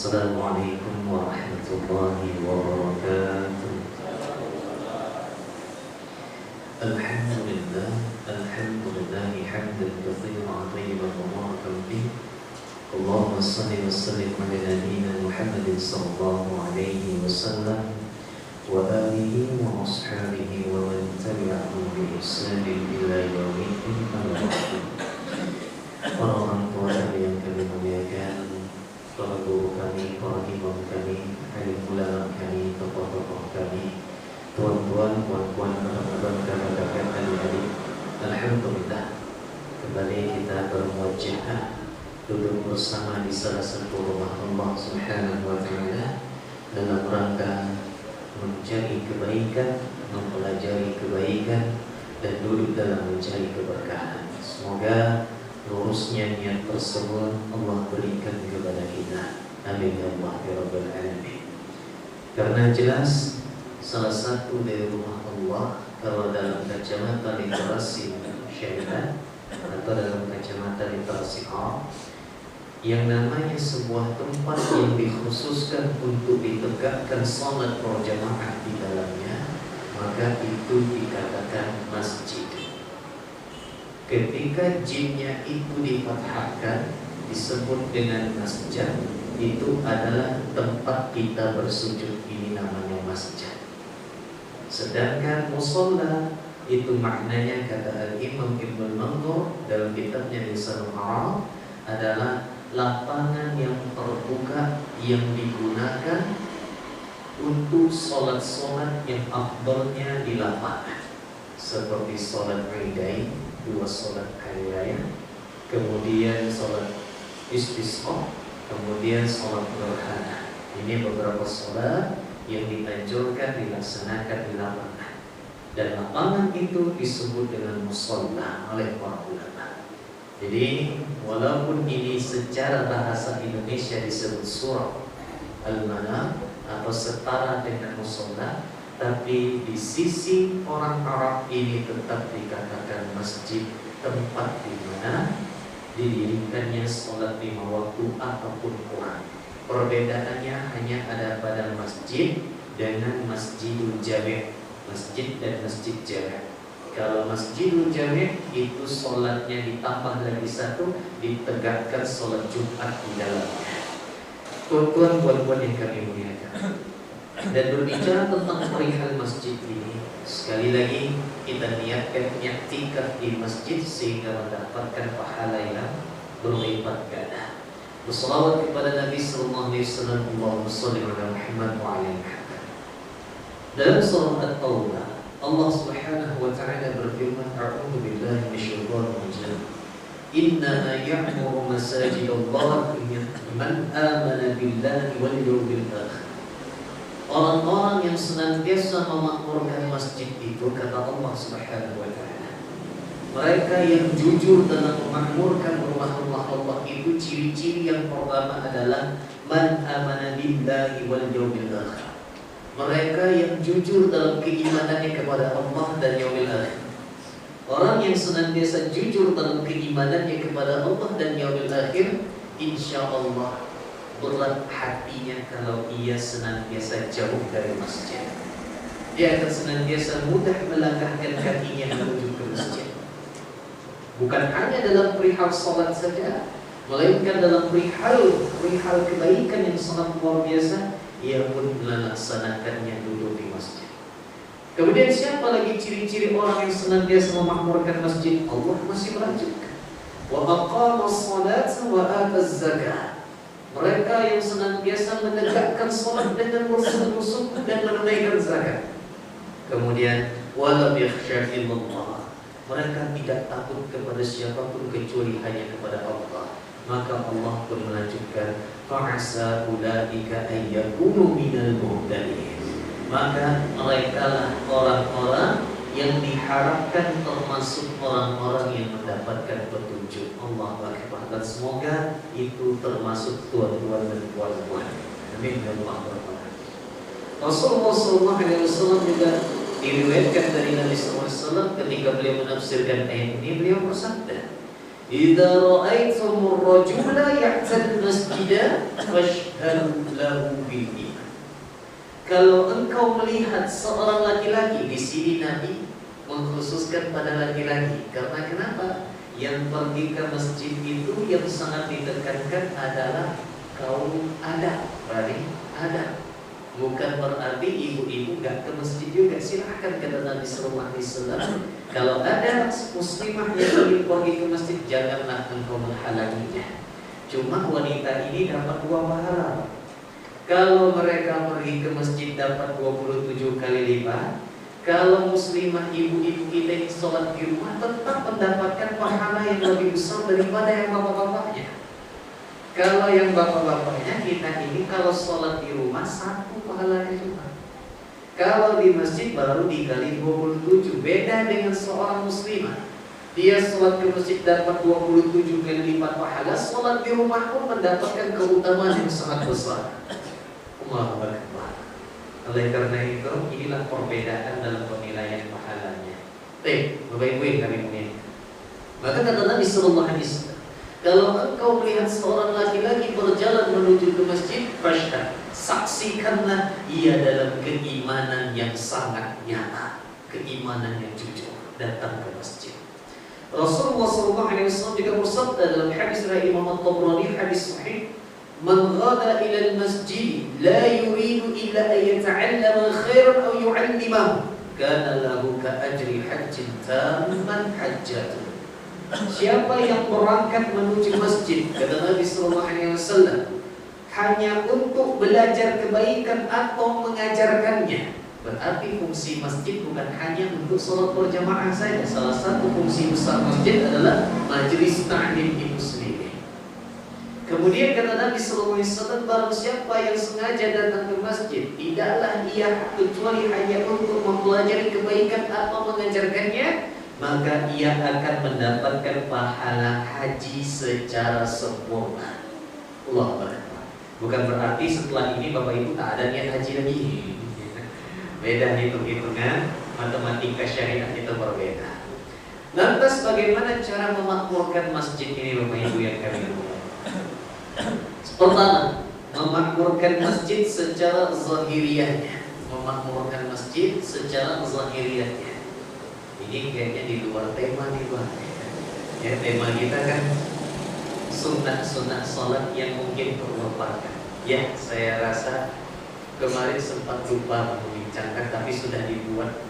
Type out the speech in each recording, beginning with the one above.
Assalamualaikum warahmatullahi wabarakatuh. Alhamdulillah, alhamdulillahi hamdan katsiran thayyiban mubarakan fihi. Allahumma shalli wa sallim ala nabiyyina Muhammadin sallallahu alaihi wasallam wa alihi wa ashabihi wa man tabi'ahum bi ihsanin ila yaumiddin. Para orang tua yang kami muliakan, para guru kami, para imam kami, alim ulama kami, tokoh-tokoh kami, tuan-tuan, puan-puan, abang-abang, kakak-kakak, adik-adik, alhamdulillah kembali kita bermuajah duduk bersama di salah satu rumah Allah Subhanahu wa Ta'ala dalam rangka mencari kebaikan, mempelajari kebaikan, dan duduk dalam mencari keberkahan. Semoga lurusnya niat tersebut Allah berikan kepada kita. Amin ya Allah ya Rabbal Alamin. Karena jelas salah satu dari rumah Allah, kalau dalam kacamata literasi syariah atau dalam kacamata literasi Arab, yang namanya sebuah tempat yang dikhususkan untuk ditegakkan salat berjamaah di dalamnya, maka itu dikatakan masjid. Ketika jimnya itu difathahkan disebut dengan masjid, itu adalah tempat kita bersujud, ini namanya masjid. Sedangkan musola itu maknanya, kata Al-Imam Ibnu Mandur dalam kitabnya Lisanul Arab, adalah lapangan yang terbuka yang digunakan untuk sholat-sholat yang afdalnya di lapangan, seperti sholat Idain, 2 sholat hari raya, kemudian sholat istisqa, kemudian sholat gerhana. Ini beberapa sholat yang dianjurkan dilaksanakan di lapangan, dan lapangan itu disebut dengan musola oleh para ulama. Jadi walaupun ini secara bahasa Indonesia disebut surah Al-Manam atau setara dengan musola, tapi di sisi orang Arab ini tetap dikatakan masjid, tempat di mana didirikannya sholat 5 waktu ataupun kurang. Perbedaannya hanya ada pada masjid dengan masjidul jami', masjid dan masjid jami'. Kalau masjidul jami' itu sholatnya ditambah lagi 1, ditegakkan sholat Jumat di dalamnya. Tuan-tuan, puan-puan yang kami muliakan, dan berbicara tentang perihal masjid ini, sekali lagi kita niatkan i'tikaf di masjid sehingga mendapatkan pahala yang berlipat ganda. Berselawat kepada Nabi sallallahu alaihi wasallam, Allahumma shalli ala Muhammad wa ala Muhammad. Dalam surah At-Taubah, Allah Subhanahu wa ta'ala berfirman, a'udzu billahi minasyaitonir rajim. Inna ya'muru masajidallah man amana billahi wal yawmil akhir. Orang-orang yang senantiasa memakmurkan masjid itu, kata Allah Subhanahu wa Ta'ala, mereka yang jujur dalam memakmurkan rumah-rumah Allah itu, ciri-ciri yang pertama adalah man amana billahi wal yawmil akhir. Mereka yang jujur dalam keimanannya kepada Allah dan yaumil akhir. Orang yang senantiasa jujur dalam keimanannya kepada Allah dan yaumil akhir, insya Allah berat hatinya kalau ia senantiasa jauh dari masjid. Dia akan senantiasa mudah melangkahkan kakinya menuju ke masjid. Bukan hanya dalam perihal sholat saja, melainkan dalam perihal kebaikan yang sangat luar biasa, ia pun melaksanakannya duduk di masjid. Kemudian siapa lagi ciri-ciri orang yang senantiasa memakmurkan masjid? Allah masih melanjutkan, wa aqamas salata wa ataz zakah. Mereka yang senantiasa menegakkan sholat dengan bersungguh-sungguh dan menunaikan zakat. Kemudian walam yakhsha illallah. Mereka tidak takut kepada siapapun kecuali hanya kepada Allah. Maka Allah pun melanjutkan, fa'asa ulaika ayyakunu minal muhtadin. Maka merekalah orang-orang yang diharapkan termasuk orang-orang yang mendapatkan petunjuk. Allahu Akbar. Dan semoga itu termasuk tuan-tuan dan puan-puan. Amin ya Allah. Rasulullah SAW juga diriwayatkan dari Nabi SAW ketika beliau menafsirkan ayat ini, beliau bersabda, idza ra'aitumur rajula ya'tad masjida fashhadu lahu bil iman. Kalau engkau melihat seorang laki-laki, di sini Nabi mengkhususkan pada laki-laki. Karena kenapa? Yang pergi ke masjid itu yang sangat ditekankan adalah kaum adat, berarti adat. Bukan berarti ibu-ibu gak ke masjid juga. Silahkan, kata Nabi sallallahu alaihi wasallam, kalau ada muslimah yang ingin pergi ke masjid, janganlah engkau menghalanginya. Cuma wanita ini dapat 2 pahala. Kalau mereka pergi ke masjid dapat 27 kali lipat. Kalau muslimah ibu-ibu kita yang sholat di rumah tetap mendapatkan pahala yang lebih besar daripada yang bapak-bapaknya. Kalau yang bapak-bapaknya kita ini kalau sholat di rumah 1 pahalanya cuma. Kalau di masjid baru dikali 27. Beda dengan seorang muslimah. Dia sholat ke masjid dapat 27 kali lipat pahala. Sholat di rumah pun mendapatkan keutamaan yang sangat besar. Allahu Akbar. Oleh karena itu, inilah perbedaan dalam penilaian pahalanya. Bapak Ibu yang kami muliakan. Maka kata Nabi sallallahu alaihi wasallam, kalau engkau melihat seorang laki-laki berjalan menuju ke masjid, fashhad, saksikanlah ia dalam keimanan yang sangat nyata, keimanan yang jujur, datang ke masjid. Rasulullah sallallahu alaihi wasallam juga bersabda dalam hadis riwayat Imam At-Tabrani, hadis sahih, man ghada ila al-masjid la yuridu illa an yata'allama khairan aw yu'allimahu kana lahu ka ajri hajjin tamman hajjatun. Siapa yang berangkat menuju masjid, kata Nabi sallallahu alaihi wasallam, hanya untuk belajar kebaikan atau mengajarkannya, berarti fungsi masjid bukan hanya untuk sholat berjamaah saja. Salah satu fungsi besar masjid adalah majelis ta'lim muslimin. Kemudian kata Nabi sallallahu alaihi wasallam, barang siapa yang sengaja datang ke masjid, tidaklah ia kecuali hanya untuk mempelajari kebaikan atau mengajarkannya, maka ia akan mendapatkan pahala haji secara sempurna. Allahu Akbar. Bukan berarti setelah ini Bapak Ibu tak ada niat haji lagi. Beda hitung-hitungan, matematika syariat itu berbeda. Lantas bagaimana cara memakmurkan masjid ini Bapak Ibu yang kami hormati? Pertama, memakmurkan masjid secara zahiriyahnya. Memakmurkan masjid secara zahiriyahnya. Ini kayaknya di luar tema nih Bang. Ya, tema kita kan sunnah-sunnah sholat yang mungkin terlupakan. Ya, saya rasa kemarin sempat lupa membincangkan, tapi sudah dibuat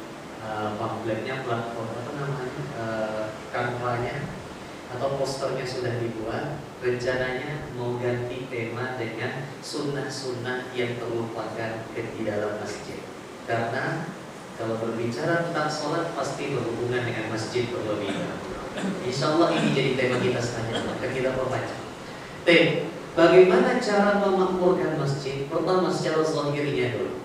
pamfletnya, platform apa namanya, kanvanya atau posternya sudah dibuat. Rencananya mau ganti tema dengan sunnah-sunnah yang terlupakan di dalam masjid. Karena kalau berbicara tentang sholat pasti berhubungan dengan masjid terlebih dahulu. Insya Allah ini jadi tema kita selanjutnya. Maka kita perpanjang. Bagaimana cara memakmurkan masjid? Pertama secara zahirnya dulu.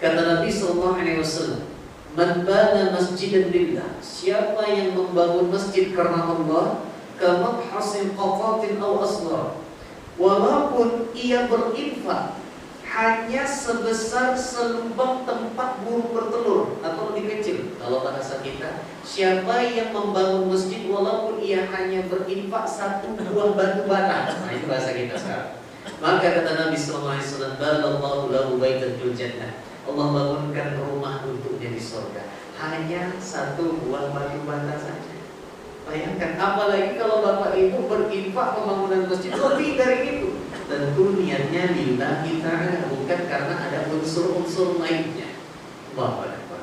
Kata Nabi sallallahu alaihi wasallam, man bana masjidan lillah, siapa yang membangun masjid karena Allah, kama hasin qatatin aw asghar, walaupun ia berinfak hanya sebesar selubang tempat burung bertelur atau lebih kecil. Kalau bahasa kita, siapa yang membangun masjid walaupun ia hanya berinfak 1 buah batu bata. Nah, itu bahasa kita sekarang. Maka kata Nabi sallallahu alaihi wasallam, "Ballallahu lahu baitan fil jannah." Allah bangunkan rumah untuknya di surga. Hanya 1 buah batu bata saja. Bayangkan, apalagi kalau Bapak Ibu berinfak pembangunan masjid lebih dari itu. Tentu niatnya lillahi ta'ala, bukan karena ada unsur-unsur lainnya. Allahu Akbar.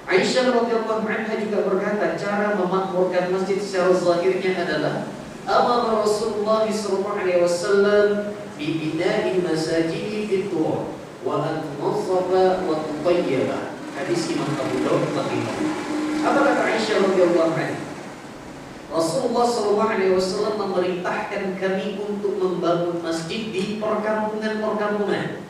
Aisyah radhiyallahu anha juga berkata, cara memakmurkan masjid secara zahirnya adalah amara Rasulullah sallallahu alaihi wasallam bi bina'il masajid fi tur wa an tunazzafa wa tutayyaba. Hadis Imam Abu Daud rahimahullah. Apa kata Aisyah radhiyallahu anha? Rasulullah SAW memerintahkan kami untuk membangun masjid di perkampungan-perkampungan,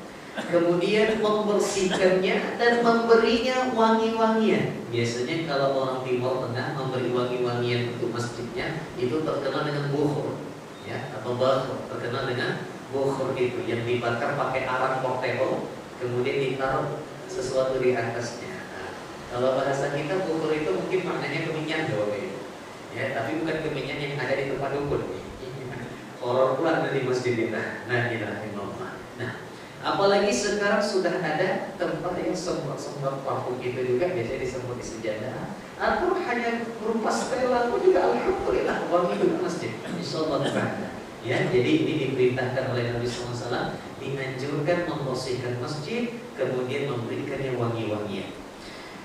kemudian membersihkannya dan memberinya wangi-wangian. Biasanya kalau orang Timur Tengah memberi wangi-wangian untuk masjidnya itu terkenal dengan bukhur, ya, atau bakhur, terkenal dengan bukhur itu yang dibakar pakai arang portable, kemudian ditaruh sesuatu di atasnya. Nah, kalau bahasa kita bukhur itu mungkin maknanya keminyan, Bapak Ibu. Ya, tapi bukan kemenyan yang ada di tempat dukun. Horor pula dari masjid kita. Nah, nah, apalagi sekarang sudah ada tempat yang semprot parfum itu juga biasanya disemprot di sejadah, atau hanya berupa stella pun juga alhamdulillah wangi juga masjid. Insyaallah ta'ala. Ya, jadi ini diperintahkan oleh Nabi SAW, dianjurkan membersihkan masjid, kemudian memberikannya wangi-wangian.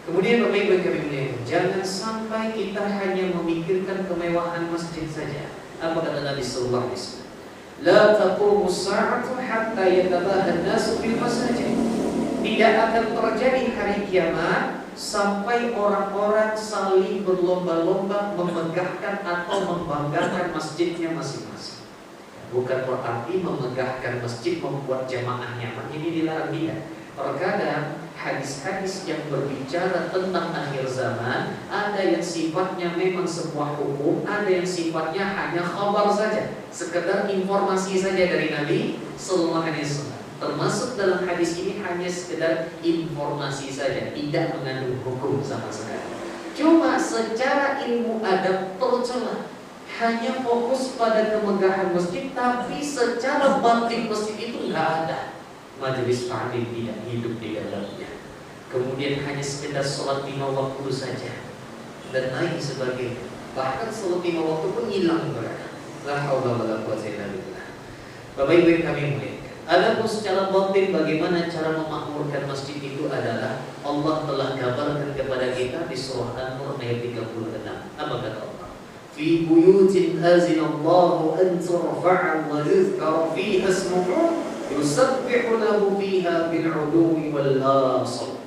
Kemudian Bapak Ibu kami muliakan, jangan sampai kita hanya memikirkan kemewahan masjid saja. Apa kata Nabi sallallahu alaihi wasallam? La taqumu as-sa'atu hatta yatabaha an-nasu bil masajid. Tidak akan terjadi hari kiamat sampai orang-orang saling berlomba-lomba memegahkan atau membanggakan masjidnya masing-masing. Bukan berarti memegahkan masjid membuat jamaah nyaman, ini dilarang tidak. Terkadang hadis-hadis yang berbicara tentang akhir zaman ada yang sifatnya memang sebuah hukum, ada yang sifatnya hanya khabar saja, sekedar informasi saja dari Nabi sallallahu alaihi wasallam. Termasuk dalam hadis ini hanya sekedar informasi saja, tidak mengandung hukum sama sekali. Cuma secara ilmu adab tercela, hanya fokus pada kemegahan masjid, tapi secara batin masjid itu nggak ada. Majelis taklim tidak hidup di dalamnya. Kemudian hanya sekedar sholat 5 waktu saja dan lain sebagainya. Bahkan sholat 5 waktu pun hilang mereka. La haula wala quwwata illa billah. Bapak Ibu yang kami muliakan, adapun secara batin bagaimana cara memakmurkan masjid itu adalah Allah telah kabarkan kepada kita di surah An-Nur ayat 36. Apa kata Allah? Fi buyutin azinallahu an turfa'a wa yuzkara fiha ismuhu yusabbihu lahu fiha bil 'uduwi wal asal.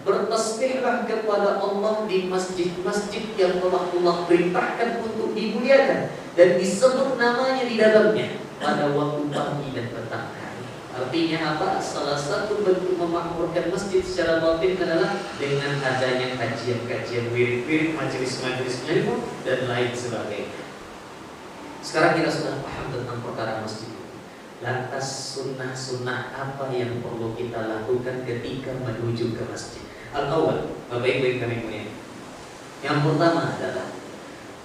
Bertasbihlah kepada Allah di masjid-masjid yang telah Allah perintahkan untuk dimuliakan dan disebut namanya di dalamnya pada waktu pagi dan petang hari. Artinya apa? Salah satu bentuk memakmurkan masjid secara batin adalah dengan adanya kajian-kajian, wirid-wirid, majelis-majelis ilmu dan lain sebagainya. Sekarang kita sudah paham tentang perkara masjid. Lantas sunnah-sunnah apa yang perlu kita lakukan ketika menuju ke masjid? Al-awwal, Bapak Ibu yang kami muliakan, yang pertama adalah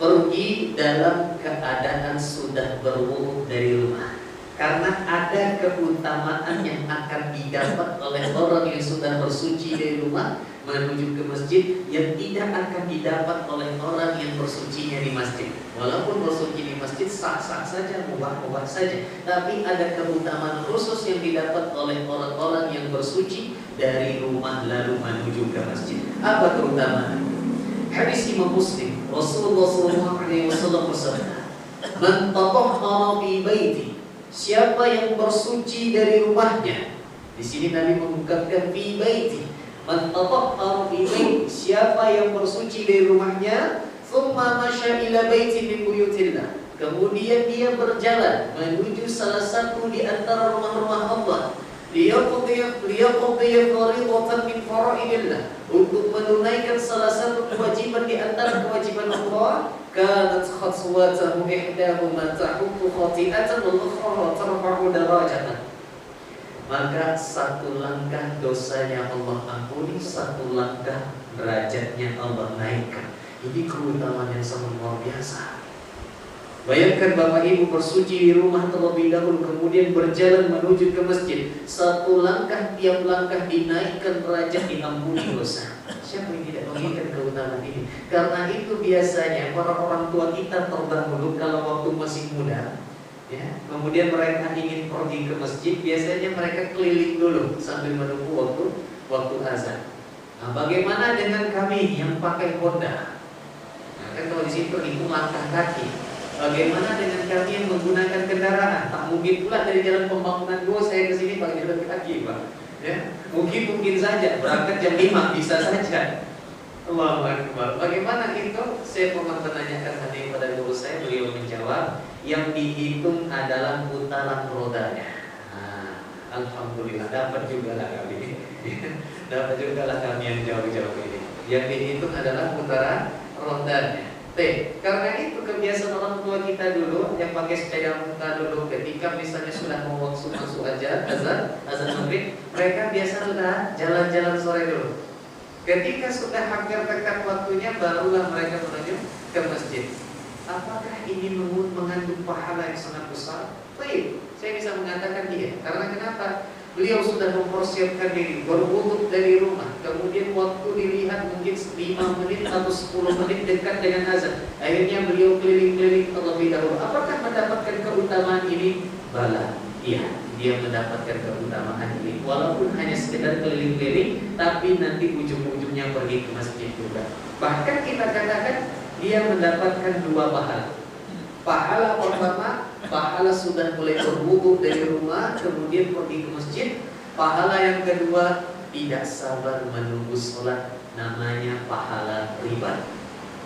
pergi dalam keadaan sudah berwudu dari rumah. Karena ada keutamaan yang akan didapat oleh orang yang sudah bersuci dari rumah menuju ke masjid yang tidak akan didapat oleh orang yang bersucinya di masjid. Walaupun bersuci di masjid sah-sah saja, mubah-mubah saja, tapi ada keutamaan khusus yang didapat oleh orang-orang yang bersuci dari rumah lalu menuju ke masjid. Apa keutamaan? Hadis Imam Muslim, Rasulullah SAW bersabda, "Man tatahhara fi baiti." Siapa yang bersuci dari rumahnya. Di sini Nabi mengungkapkan fi baiti. Man tatahhara fi baiti. Siapa yang bersuci dari rumahnya, thumma masya ila baiti min buyutillah. Kemudian dia berjalan menuju salah satu di antara rumah-rumah Allah. Liyaqdiya fariidatan min faraidillah. Untuk menunaikan salah satu kewajiban di antara kewajiban Allah. Kanat khatwatahu ihdahuma tahuttu khati'atan wal ukhra tarfa'u darajatan. Maka satu langkah dosanya Allah ampuni, satu langkah derajatnya Allah naikkan. Ini keutamaan yang sangat luar biasa. Bayangkan Bapak Ibu bersuci di rumah terlebih dahulu, kemudian berjalan menuju ke masjid. Satu langkah, tiap langkah dinaikkan derajat, diampuni dosa. Siapa yang tidak menginginkan keutamaan ini? Karena itu biasanya para orang tua kita terdahulu kalau waktu masih muda, ya, kemudian mereka ingin pergi ke masjid, biasanya mereka keliling dulu sambil menunggu waktu azan. Nah, bagaimana dengan kami yang pakai Honda? Nah, kan kalau di sini terhitung langkah kaki. Bagaimana dengan kami yang menggunakan kendaraan? Tak mungkin pula dari jalan pembangunan gua saya ke sini pakai jalan kaki, Pak. Ya, mungkin saja berangkat jam 5 bisa saja. Allahu Akbar. Bagaimana itu? Saya pernah menanyakan tadi pada guru saya, beliau menjawab, yang dihitung adalah putaran rodanya. Nah, alhamdulillah dapat juga lah kami. Dapat juga lah kami yang jauh-jauh ini. Yang dihitung adalah putaran rodanya. Karena itu kebiasaan orang tua kita dulu yang pakai sepeda muka dulu, ketika misalnya sudah mau waktu masuk azan maghrib, mereka biasa sudah jalan-jalan sore dulu. Ketika sudah hampir dekat waktunya, barulah mereka menuju ke masjid. apakah ini mengandung pahala yang sangat besar? Baik, saya bisa mengatakan iya. Karena kenapa? Beliau sudah mempersiapkan diri, berwudu dari rumah, kemudian waktu dilihat mungkin 5 menit atau 10 menit dekat dengan azan. Akhirnya beliau keliling-keliling terlebih dahulu. Apakah mendapatkan keutamaan ini? Bala, iya, dia mendapatkan keutamaan ini. Walaupun hanya sekedar keliling-keliling, tapi nanti ujung-ujungnya pergi ke masjid juga. Bahkan kita katakan dia mendapatkan 2 pahala. Pahala pertama, pahala sudah mulai berwudu dari rumah, kemudian pergi ke masjid. Pahala yang kedua, tidak sabar menunggu sholat, namanya pahala ribat.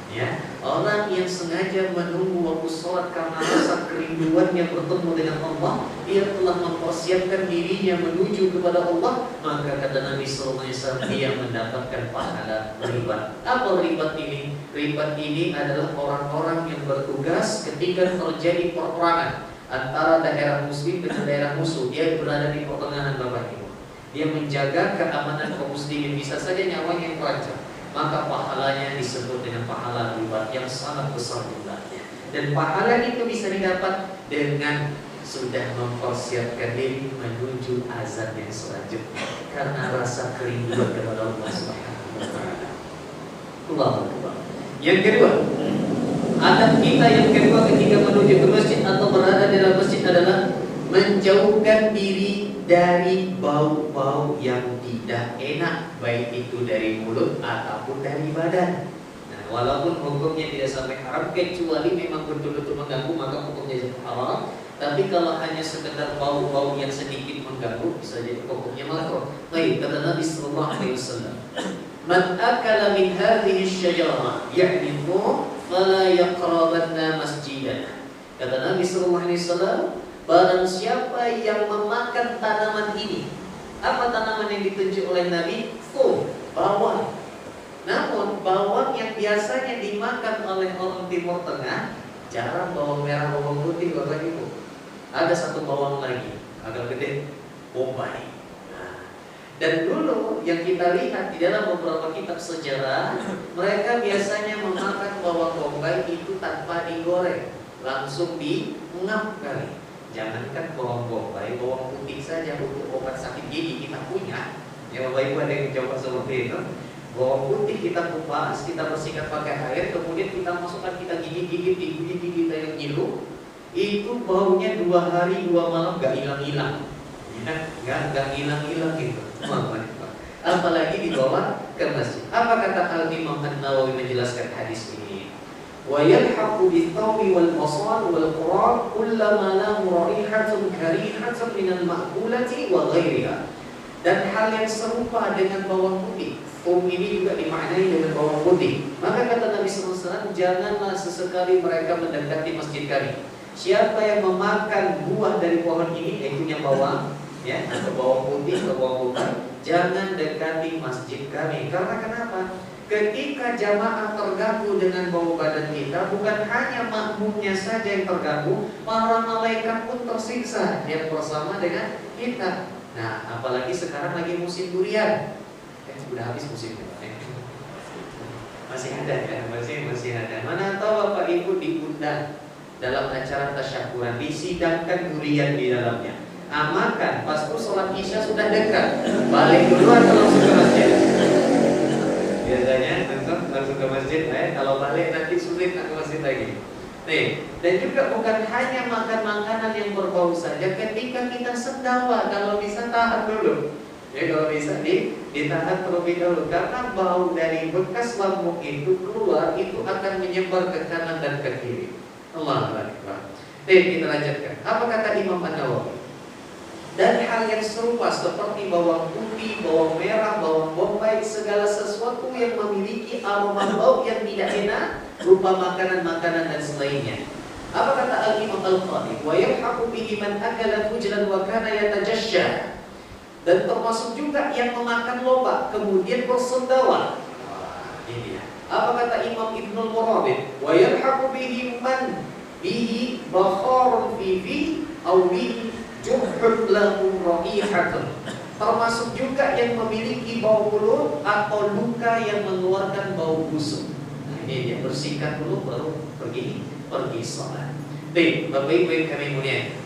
Ya, orang yang sengaja menunggu waktu sholat karena rasa kerinduannya bertemu dengan Allah, dia telah mempersiapkan dirinya menuju kepada Allah, maka kata Nabi sallallahu alaihi wasallam, dia mendapatkan pahala ribat. Apa ribat ini? Ribat ini adalah orang-orang yang bertugas ketika terjadi peperangan antara daerah muslim dengan daerah musuh. Dia berada di pertengahan Bapak Ibu. Dia menjaga keamanan kaum muslimin, bisa saja nyawanya yang terancam. Maka pahalanya disebut dengan pahala ribat yang sangat besar jumlahnya. Dan pahala itu bisa didapat dengan sudah mempersiapkan diri menuju azan yang selanjutnya karena rasa kerinduan kepada Allah Subhanahu wa taala. Allahu Akbar. Yang kedua, adab kita yang kedua ketika menuju ke masjid atau berada di dalam masjid adalah menjauhkan diri dari bau-bau yang tidak enak, baik itu dari mulut ataupun dari badan. Nah, walaupun hukumnya tidak sampai haram, kecuali memang betul-betul mengganggu, maka hukumnya jadi haram. Tapi kalau hanya sekedar bau-bau yang sedikit mengganggu, bisa jadi hukumnya makruh. Baik, kata Nabi sallallahu alaihi wasallam, "Man akala min hadhihi asy-syajarah ya'nifu fala yaqrabanna masjidana." Kata Nabi sallallahu alaihi wasallam, barang siapa yang memakan tanaman ini. Apa tanaman yang ditunjuk oleh Nabi? Bawang. Namun bawang yang biasanya dimakan oleh orang Timur Tengah, jarang bawang merah, bawang putih, Bapak Ibu. Ada satu bawang lagi, agak gede, bombay. Nah, dan dulu yang kita lihat di dalam beberapa kitab sejarah, mereka biasanya memakan bawang bombay itu tanpa digoreng, langsung diungap kali. Jangankan bawang bombay, bawang putih saja untuk obat sakit gigi kita punya. Ya Bapak Ibu ada yang coba seperti itu. Bawang putih kita kupas, kita bersihkan pakai air, kemudian kita masukkan, kita gigit-gigit di gigi kita yang ngilu. Itu baunya 2 hari 2 malam gak hilang-hilang. Ya, gak hilang-hilang gitu. Apalagi dibawa ke masjid. Apa kata Al-Imam An-Nawawi menjelaskan hadis ini? وَيَلْحَقُ بِالثَّوْمِ وَالْبَصَلِ وَالْقُرَابِ كُلَّمَا لَهُ رَائِحَةٌ كَرِيهَةٌ مِنَ الْمَأْكُولَةِ وَغَيْرِهَا. Dan hal yang serupa dengan bawang putih. Ini juga dimaknai dengan bawang putih. Maka kata Nabi SAW, janganlah sesekali mereka mendekati masjid kami. Siapa yang memakan buah dari pohon ini, yaitunya bawang, ya, atau bawang putih atau bawang putih, jangan dekati masjid kami. Karena kenapa? Ketika jamaah terganggu dengan bau badan kita, bukan hanya makmumnya saja yang terganggu, para malaikat pun tersiksa yang bersama dengan kita. Nah, apalagi sekarang lagi musim durian. Sudah habis musimnya, masih ada ya, masih ada. Mana tahu Bapak Ibu diundang dalam acara tasyakuran, disidangkan durian di dalamnya. Makan, pas sholat isya sudah dekat, balik duluan atau langsung ke masjid? Biasanya langsung ke masjid, kalau balik nanti sulit ke masjid lagi. Nih, dan juga bukan hanya makan makanan yang berbau saja. Ketika kita sendawa, kalau bisa tahan dulu. Ya, kalau bisa ditahan terlebih dahulu, karena bau dari bekas lambung itu keluar, itu akan menyebar ke kanan dan ke kiri. Allahu Akbar. Kita lanjutkan. Apa kata Imam An-Nawawi? Dan hal yang serupa seperti bawang putih, bawang merah, bawang bombay, segala sesuatu yang memiliki aroma bau yang tidak enak, berupa makanan-makanan dan selainnya. Apa kata Al-Imam Al-Qadhi? Wa yalhaqu bihi man akala fujlan wa kana yatajashsha. Dan termasuk juga yang memakan lobak kemudian bersendawa. Ini dia. Apa kata Imam Ibnul Murabit? Wa yalhaqu bihi man bihi bakharun fihi aw bihi juhud lahu ra'ihatun. Termasuk juga yang memiliki bau mulut atau luka yang mengeluarkan bau busuk. Nah, ini dia, bersihkan dulu baru pergi pergi sholat. Baik, Bapak Ibu yang kami muliakan.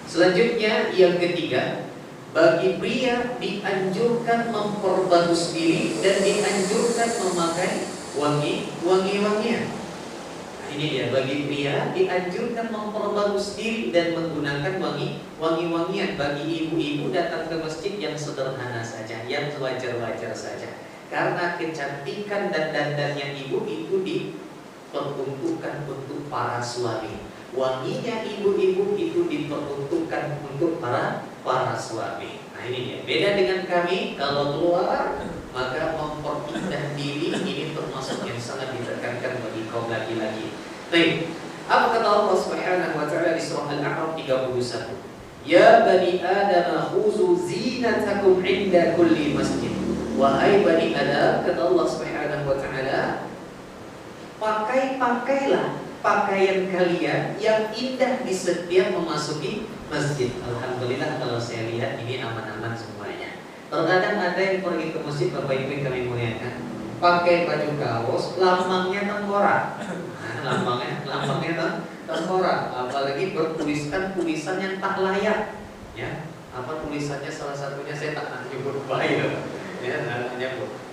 Selanjutnya yang ketiga, bagi pria dianjurkan memperbagus diri dan dianjurkan memakai wangi-wangian. Nah, ini dia, bagi pria dianjurkan memperbagus diri dan menggunakan wangi-wangian. Bagi ibu-ibu datang ke masjid yang sederhana saja, yang wajar-wajar saja. Karena kecantikan dan dandannya ibu itu diperuntukkan untuk para suami. Wanginya ibu-ibu itu diperuntukkan untuk para suami. Nah ini dia. Beda dengan kami, kalau keluar maka memperpindah diri ini termasuk yang sangat ditekankan bagi kaum laki-laki. Baik, apa kata Allah Subhanahu wa taala di surah Al-A'raf 31? Ya bani Adam khuzu zinatakum 'inda kulli masjid. Wahai bani Adam, kata Allah Subhanahu wa taala, pakailah pakaian kalian yang indah di setiap memasuki masjid. Alhamdulillah kalau saya lihat ini aman-aman semuanya. Terkadang ada yang pergi ke masjid, Bapak Ibu yang kami muliakan, pakai baju kaos, lambangnya tengkorak. Lambangnya tengkorak, apalagi bertuliskan tulisan yang tak layak. Ya, apa tulisannya? Salah satunya saya tak nyebut baik. Ya,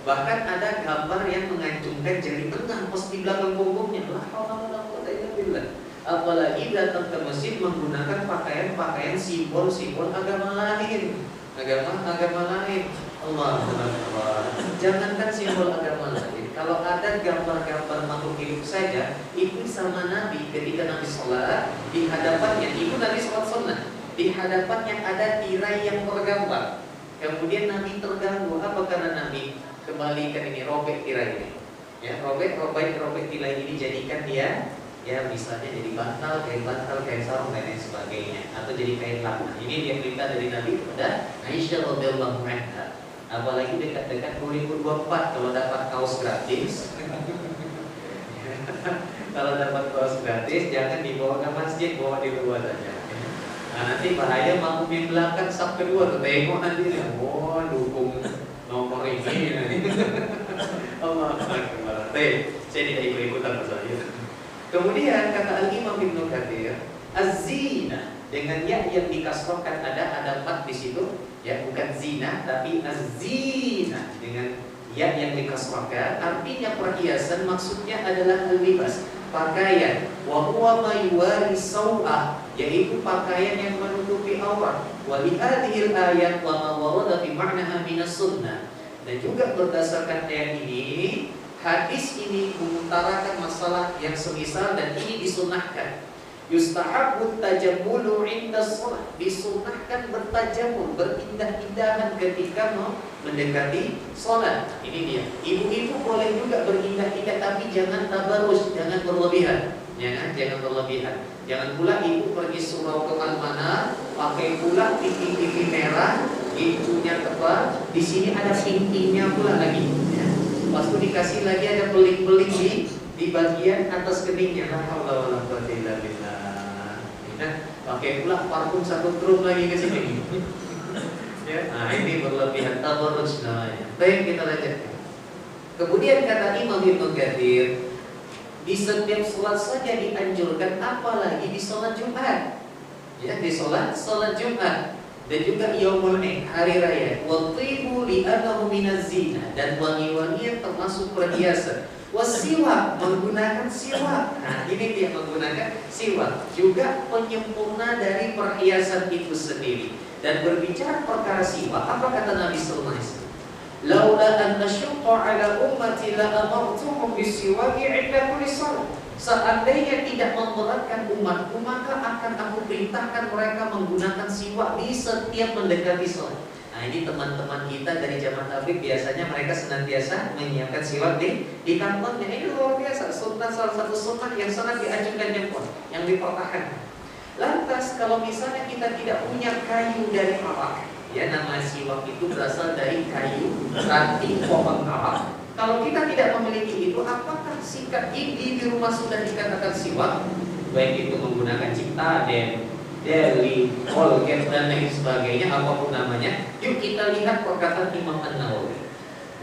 bahkan ada gambar yang mengacungkan jari tengah pas di belakang punggungnya. Apalagi datang ke masjid menggunakan pakaian simbol agama lain. Agama lain. Allah. Jangankan simbol agama lain, kalau ada gambar-gambar makhluk hidup saja, itu sama Nabi ketika Nabi sholat di hadapannya, itu Nabi sholat sunnah, di hadapannya ada tirai yang bergambar. Kemudian Nabi terganggu, apa karena Nabi kembalikan ini, robek tirai ini, ya robek tirai ini, jadikan dia, ya misalnya jadi bantal, kain sarung dan lain sebagainya, atau jadi kain lakna. Ini dia perintah dari Nabi kepada Aisyah radhiyallahu anha. Apalagi dekat-dekat 2024 kalau dapat kaos gratis, kalau dapat kaos gratis jangan dibawa ke masjid, bawa di luar saja. Nah, nanti bahaya makmum yang belakang saf kedua tengok nanti, oh dukung nomor ini nanti. Allah Akbar. Saya tidak ikut-ikutan masalahnya. Kemudian kata Al-Imam Ibnu Katsir, az-zina dengan ya yang dikasrohkan ada 4 di situ, ya bukan zina tapi az-zina dengan ya yang dikasrohkan, artinya perhiasan, maksudnya adalah al-libas, pakaian, wa huwa ma yuwari sawah, yaitu pakaian yang menutupi aurat. Wa li hadhil ayat wa ma warada fi ma'naha minas sunnah. Dan juga berdasarkan ayat ini, hadis ini mengutarakan masalah yang semisal dan ini disunnahkan. Yustahabbu tajammulu 'inda shalah, disunnahkan bertajamul, berindah-indahan ketika mendekati salat. Ini dia. Ibu-ibu boleh juga berindah-indah tapi jangan tabarrus, jangan berlebihan. Jangan berlebihan. Jangan pula ibu pergi surau ke mana, pakai pula pipi merah, hidungnya tebal, di sini ada pintinya pula lagi. Ya. Pas itu dikasih lagi ada beling-beling di bagian atas keningnya. La haula wala quwwata illa billah. Pakai pula parfum 1 drum lagi ke sini. Ya, nah ini berlebihan, tabarruj namanya. Baik, kita lanjutkan. Kemudian kata Imam Ibnu Katsir, di setiap sholat saja dianjurkan, apalagi di sholat Jumat. Ya, di sholat Jumat dan juga Yaumul Id, hari raya. Wa tibu li'annahu minaz zina, dan wangi-wangian termasuk perhiasan. Wasiwak, menggunakan siwak. Nah ini dia, menggunakan siwak juga penyempurna dari perhiasan itu sendiri. Dan berbicara perkara siwak, apa kata Nabi sallallahu alaihi wasallam? Laula an asyqa ala ummati la amartuhum bisiwaki 'inda kulli shalah. Seandainya tidak memberatkan umatku, maka akan aku perintahkan mereka menggunakan siwak di setiap mendekati salat. Nah ini teman-teman kita dari zaman tabligh biasanya mereka senantiasa menyiapkan siwak di kantongnya. Ini luar biasa, sunnah, salah satu sunnah yang sangat dianjurkan yang dipertahankan. Lantas kalau misalnya kita tidak punya kayu dari arak, ya nama siwak itu berasal dari kayu ranting pohon arak. Kalau kita tidak memiliki itu, apakah sikat gigi di rumah sudah dikatakan siwak? Baik itu menggunakan Ciptaden, Deli, Colgate dan lain sebagainya, apapun namanya. Yuk kita lihat perkataan Imam An-Nawawi.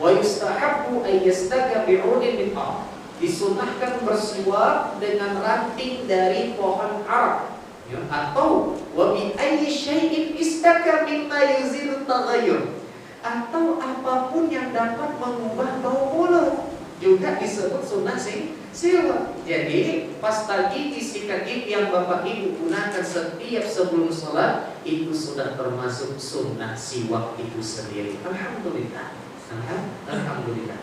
Wa yustahabbu ay yastaga bi'udin min ar. disunahkan bersiwak dengan ranting dari pohon arak, ya, atau wa bi ayyi syai'in istaka mimma yuzilu taghayyur, atau apapun yang dapat mengubah bau mulut juga disebut sunnah siwak. Jadi pasta gigi, sikat gigi yang Bapak Ibu gunakan setiap sebelum sholat itu sudah termasuk sunnah siwak itu sendiri. Alhamdulillah. Alhamdulillah.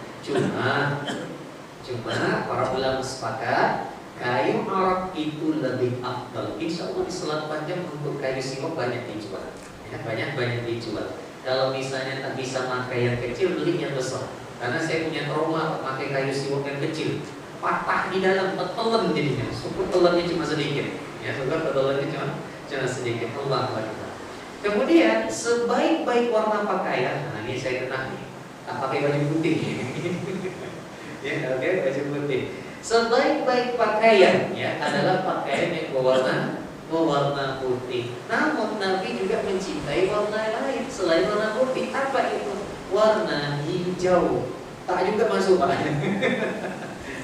Cuma para ulama sepakat kayu arak itu lebih afdal. Insya Allah di sholat panjang untuk kayu siwak banyak dijual, ya, banyak dijual. Kalau misalnya tak bisa pakai yang kecil, beli yang besar. Karena saya punya trauma pakai kayu siwak yang kecil, patah di dalam, telan jadinya. Syukur telannya cuma sedikit, ya, syukur telannya cuma sedikit. Allah Akbar. Kemudian sebaik-baik warna pakaian, nah ini saya kenal nih, tak pakai baju putih. Ya, oke, baju putih. Sebaik-baik pakaian ya adalah pakaian yang berwarna putih. Namun Nabi juga mencintai warna lain selain warna putih. Apa itu? Warna hijau. Tak juga masuk Pak.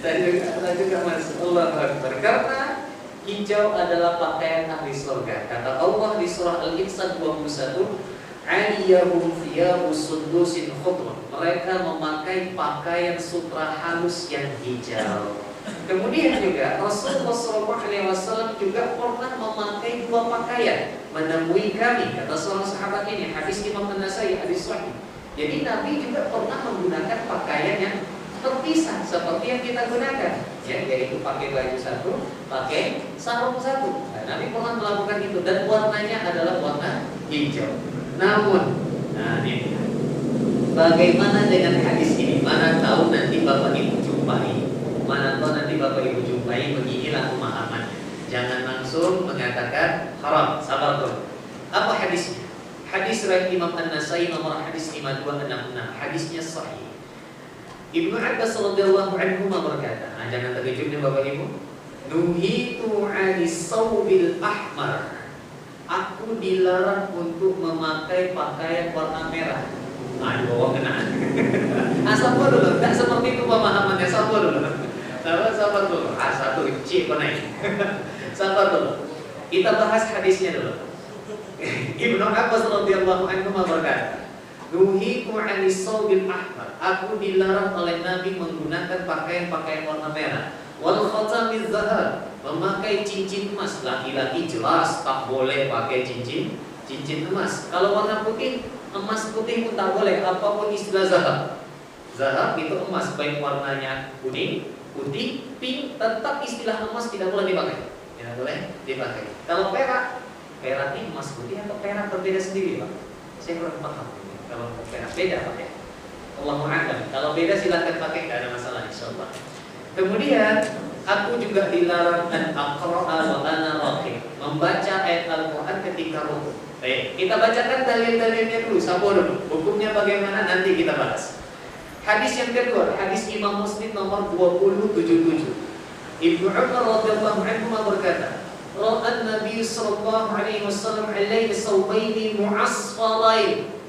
tak juga masuk. Allah Akbar. Karena hijau adalah pakaian ahli surga. Kata Allah di surah Al-Insan 21, aliyahum thiyabu sundusin khudrun. Mereka memakai pakaian sutra halus yang hijau. Kemudian juga Rasulullah SAW juga pernah memakai dua pakaian menemui kami. Kata seorang sahabat ini, hadis Imam An-Nasai, hadis sahih. Jadi Nabi juga pernah menggunakan pakaian yang terpisah seperti yang kita gunakan, ya, yaitu pakai baju satu, pakai sarung satu. Nah, Nabi pernah melakukan itu dan warnanya adalah warna hijau. Namun, nah ini, bagaimana dengan hadis ini? Mana tahu nanti Bapak Ibu jumpai, beginilah pemahamannya. Jangan langsung mengatakan haram, sabar dulu. Apa hadisnya? Hadis riwayat Imam An-Nasai nomor hadis 5266. Hadisnya sahih. Ibnu Abbas radhiyallahu anhu berkata, nah, jangan terkejut nih Bapak Ibu. Nuhitu 'anis saubil ahmar. Aku dilarang untuk memakai pakaian warna merah. Ah, di bawah kena. Sabar dulu, tidak seperti itu pemahamannya. Sabar dulu. Sabar dulu. Satu cik naik. Sabar dulu. Kita bahas hadisnya dulu. Ibnu Abbas radhiyallahu anhu berkata, nuhiku 'anis saubil ahmar. Aku dilarang oleh Nabi menggunakan pakaian-pakaian warna merah. Wal khatamiz zahab, memakai cincin emas. Laki-laki jelas tak boleh pakai cincin emas. Kalau warna putih, emas putih pun tak boleh. Apapun istilah zahab. Zahab itu emas, baik warnanya kuning, putih, pink, tetap istilah emas tidak boleh dipakai. Tidak boleh dipakai. Kalau perak ini emas putih atau perak berbeda sendiri Pak? Saya kurang paham. Kalau perak beda Pak ya. Allahu a'lam. Kalau beda silakan pakai, tidak ada masalah insyaallah. Kemudian aku juga dilarang an aqra'a wa ana raqib, membaca ayat Al-Qur'an ketika rukuk. Baik, kita bacakan dalil-dalilnya dulu, sabar dulu. Hukumnya bagaimana nanti kita bahas. Hadis yang kedua, hadis Imam Muslim nomor 2077. Ibnu Umar radhiyallahu anhu berkata, ra'an Nabi sallallahu alaihi wasallam alaihi sawbaini mu'asfarain.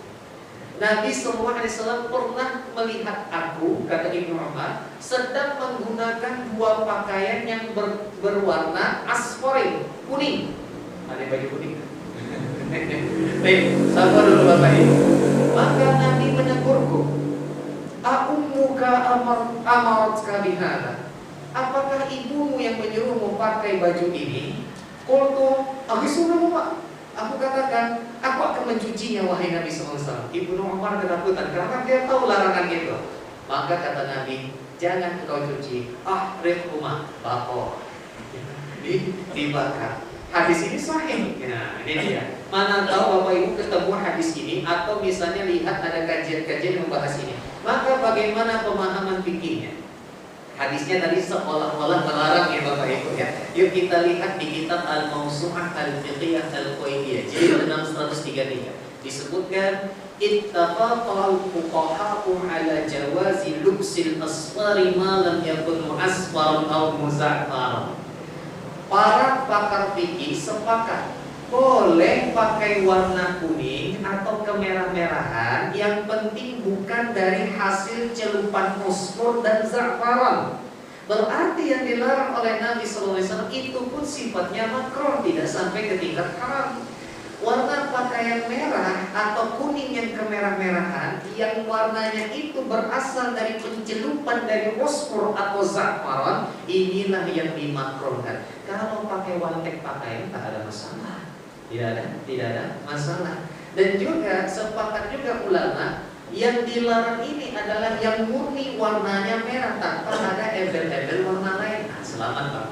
Nabi sallallahu alaihi wasallam pernah melihat aku, kata Ibnu Umar, sedang menggunakan dua pakaian yang berwarna asfarain, kuning. Ada baju kuning? Baik, sabar dulu Bapak Ibu. Maka Nabi menegurku, "Aummuka amaratka bihadza?" Apakah ibumu yang menyuruhmu pakai baju ini? Qultu, "Aghisunu Pak." Aku katakan, aku akan mencucinya wahai Nabi SAW. Ibnu Umar ketakutan karena dia tahu larangan itu. Maka kata Nabi, jangan kau cuci, rumah bakor, dibakar. Hadis ini sahih. Nah, ini dia. Mana tahu Bapak Ibu ketemu hadis ini atau misalnya lihat ada kajian-kajian yang membahas ini. Maka bagaimana pemahaman fikihnya? Hadisnya tadi seolah-olah melarang ya Bapak Ibu ya. Yuk kita lihat di kitab Al-Mawsu'ah Al-Fiqhiyah Al-Qaidiyah jilid 633. Disebutkan ittafaqal fuqaha'u ala jawazi lubsil asfari ma lam yakun mu'asfaran aw muza'faran. Para pakar fikih sepakat boleh pakai warna kuning atau kemerah-merahan, yang penting bukan dari hasil celupan fosfor dan za'faran. Berarti yang dilarang oleh Nabi SAW itu pun sifatnya makruh, tidak sampai ke tingkat haram. Warna pakaian merah atau kuning yang kemerah-merahan yang warnanya itu berasal dari pencelupan dari fosfor atau za'faran, inilah yang dimakruhkan. Kalau pakai wantek pakaian tak ada masalah, tidak ada masalah. Dan juga sepakat juga ulama, yang dilarang ini adalah yang murni warnanya merah tanpa ada embel-embel warna lain. Nah, selamat Pak.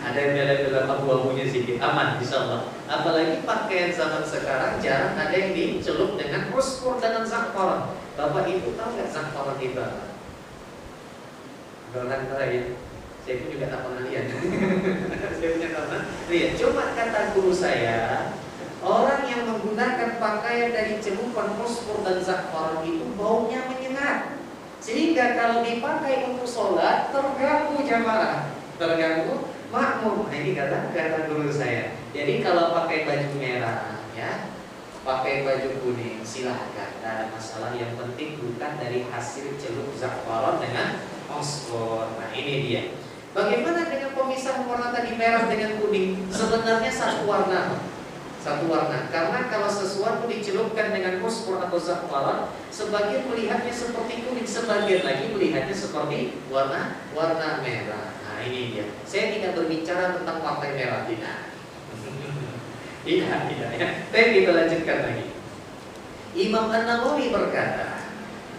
Ada embel-embel abu-abunya sedikit, aman insyaallah. Apalagi pakaian zaman sekarang jarang ada yang dicelup dengan fosfor dengan za'faran. Bapak Ibu tahu nggak za'faran itu apa? Orang lain, saya pun juga tak pernah lihat. Saya punya teman lihat. Cuma kata guru saya, orang yang menggunakan pakaian dari celupan fosfor dan za'faran itu baunya menyengat, sehingga kalau dipakai untuk sholat terganggu jamaah, terganggu makmum. Nah, ini kata guru saya. Jadi kalau pakai baju merah, ya, pakai baju kuning, silahkan, tidak ada masalah. Yang penting bukan dari hasil celup za'faran dengan fosfor. Nah, ini dia. Bagaimana dengan pemisah warna tadi merah dengan kuning? Sebenarnya satu warna. Karena kalau sesuatu dicelupkan dengan fosfor atau za'faran, sebagian melihatnya seperti kuning, sebagian lagi melihatnya seperti warna merah. Nah, ini dia. Saya tidak berbicara tentang partai merah, tidak. Tidak ya. Tapi kita lanjutkan lagi. Imam An-Nawawi berkata,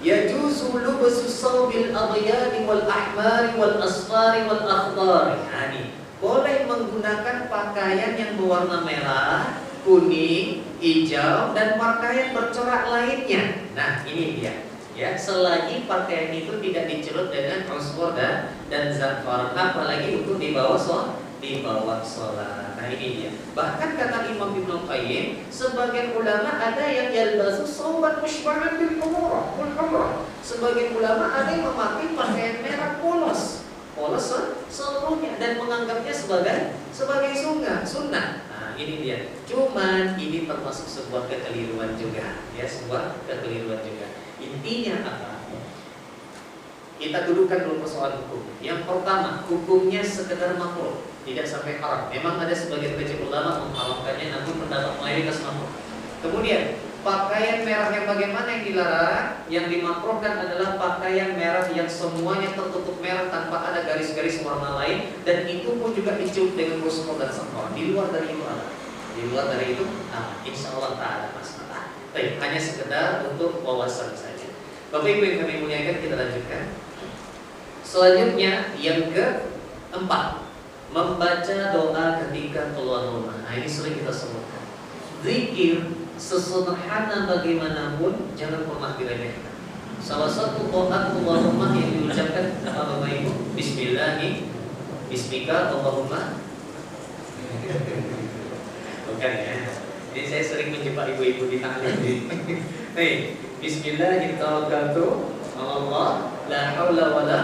yajuzu lubsu sawbil abyadi wal ahmari wal asfari wal akhdari. Nah, ini boleh menggunakan pakaian yang berwarna merah, kuning, hijau, dan pakaian bercorak lainnya. Nah, ini dia. Ya, selagi pakaian itu tidak dicelup dengan fosfor dan za'faran, apalagi untuk dibawa sholat. Nah, ini dia. Bahkan kata Imam Ibnu Qayyim, sebagian ulama ada yang yalbasu sauban musybahan bil humrah. Sebagian ulama ada yang memakai pakaian merah polos seluruhnya dan menganggapnya sebagai sunnah. Nah, ini dia. Cuman ini termasuk sebuah kekeliruan juga, ya, sebuah kekeliruan juga. Intinya apa? Kita dudukkan dulu persoalan hukum. Yang pertama, hukumnya sekedar makruh, tidak sampai haram. Memang ada sebagian kecil ulama mengharamkannya, namun pendapat mayoritas makruh. Kemudian, pakaian merah yang bagaimana yang dilarang? Yang dimakruhkan adalah pakaian merah yang semuanya tertutup merah tanpa ada garis-garis warna lain, dan itu pun juga dicelup dengan fosfor dan za'faran. Di luar dari itu, insya Allah tak ada masalah. Baik, hanya sekedar untuk wawasan saja. Bapak Ibu yang kami muliakan, kita lanjutkan. Selanjutnya yang keempat, membaca doa ketika keluar rumah. Nah, ini sering kita sebutkan. Zikir sesederhana bagaimanapun jangan pernah diremehkan. Salah satu doa keluar rumah yang diucapkan apa Bapak Ibu? Bismika Allahumma. Bukan ya. Jadi saya sering menjebak ibu-ibu di taklim. Nih, bismillahirrahmanirrahim. Allah la haula wala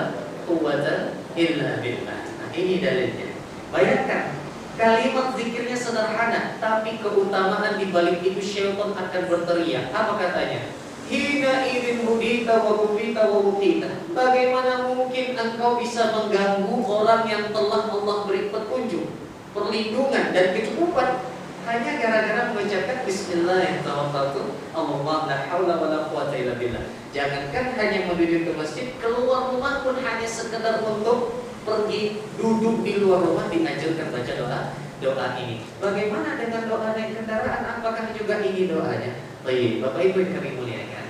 quwwata illa billah. Nah, ini dalilnya. Bayangkan, kalimat zikirnya sederhana, tapi keutamaan di balik itu syaitan akan berteriak. Apa katanya? Hina idzin hudita wa hubita wa hubita. Bagaimana mungkin engkau bisa mengganggu orang yang telah Allah beri petunjuk, perlindungan dan kecukupan hanya gara-gara mengucapkan bismillahirrahmanirrahim. Allah la haula wala quwwata illa billah. Jangankan hanya menuju ke masjid, keluar rumah pun hanya sekedar untuk pergi duduk di luar rumah dianjurkan baca doa ini. Bagaimana dengan doa naik kendaraan? Apakah juga ini doanya? Baik, Bapak Ibu yang kami muliakan.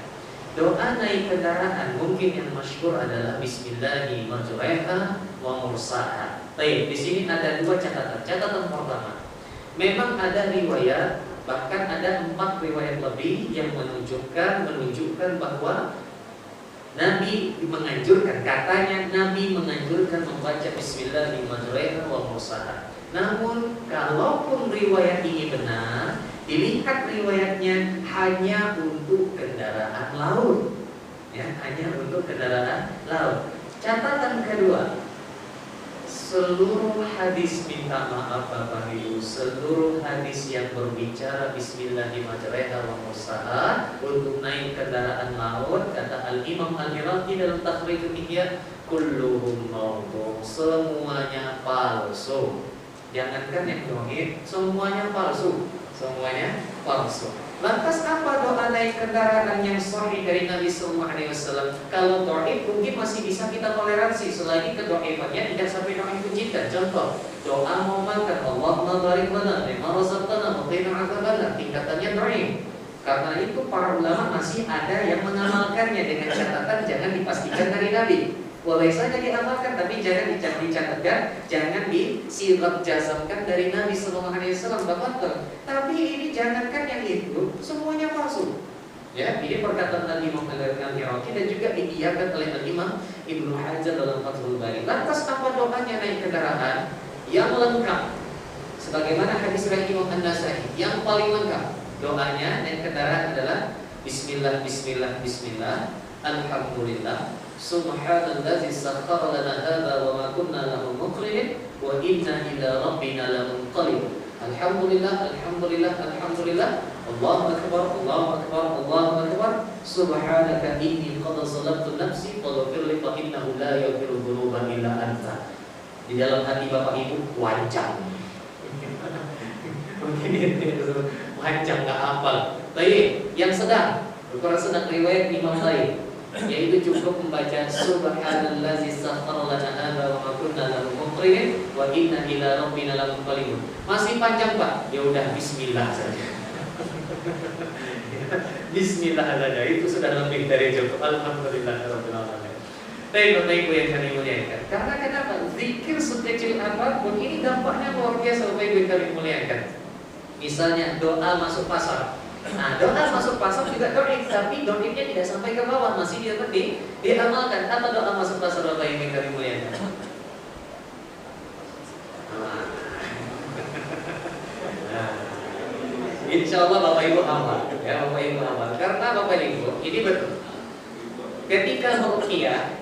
Doa naik kendaraan mungkin yang masyhur adalah bismillahirrahmanirrahim wa mursaha. Baik, di sini ada dua catatan. Catatan pertama, memang ada riwayat, bahkan ada 4 riwayat lebih yang menunjukkan bahwa Nabi menganjurkan, katanya Nabi menganjurkan membaca bismillahirrahmanirrahim wa mursaha. Namun kalaupun riwayat ini benar, dilihat riwayatnya hanya untuk kendaraan laut, ya, hanya untuk kendaraan laut. Catatan kedua, seluruh hadis minta maaf Bapak Ibu, seluruh hadis yang berbicara Bismillahirrahmanirrahim untuk naik kendaraan laut, kata Al-Imam Al-Iraqi dalam Takhrij Ihya, kulluhum maudhu, semuanya palsu. Jangankan yang tauhid, semuanya palsu, semuanya palsu. Lantas apa doa naik kendaraan yang sahih dari Nabi Sallallahu Alaihi Wasallam? Kalau doib mungkin masih bisa kita toleransi selagi kedoibannya tidak sampai doa itu jika. Contoh, doa mau makan, Allahumma barik lana mimma razaqtana wa qina adzabannar, tingkatannya doib. Karena itu para ulama masih ada yang mengamalkannya dengan catatan jangan dipastikan dari Nabi. Boleh saja diamalkan, tapi jangan dicatatkan, jangan disirat jazamkan dari Nabi Sallallahu Alaihi Wasallam. Tapi ini jangankan yang itu, semuanya palsu. Ya, ini perkataan Al-Imam Al-Iraqi dan juga diiyakan oleh Al-Imam Ibnu Hajar dalam Fathul Bari. Lantas apa doanya naik kendaraan yang lengkap? Sebagaimana hadis riwayat Imam An-Nasai, yang paling lengkap doanya naik kendaraan adalah Bismillah, Bismillah, Bismillah, Alhamdulillah. Subhanallazi sakhkhara lana hadza wa ma kunna lahu muqrinin wa inna ila rabbina lamunqalibun. Alhamdulillah, alhamdulillah, alhamdulillah. Allahu akbar, Allahu akbar, Allahu akbar. Subhanaka inni qad zalamtu nafsi faghfir li fa innahu la yaghfiru dzunuba illa anta. Di dalam hati Bapak Ibu wancang. Mungkin itu wancang enggak hafal. Baik, yang sedang, Al-Qur'an sedang riwayat Imam lain, yaitu cukup membaca subhanallazi sakhkhara lana hadza wa ma kunna lahu muqrinin wa inna ila rabbina lamunqalibun. Masih panjang Pak? Ya udah bismillah saja. Bismillah saja itu sudah lebih dari cukup. Alhamdulillahirabbil alamin. Bapak Ibu yang kami muliakan. Karena kenapa? Zikir sekecil apapun ini dampaknya luar biasa Bapak Ibu yang kami muliakan. Misalnya doa masuk pasar. Nah, doa masuk pasar juga doib, tapi doibnya tidak sampai ke bawah, masih diamalkan. Apa doa masuk pasar Bapak yang kami muliakan? Insya Allah Bapak Ibu hafal, ya Bapak Ibu hafal. Karena Bapak Ibu ini betul. Ketika meruqyah,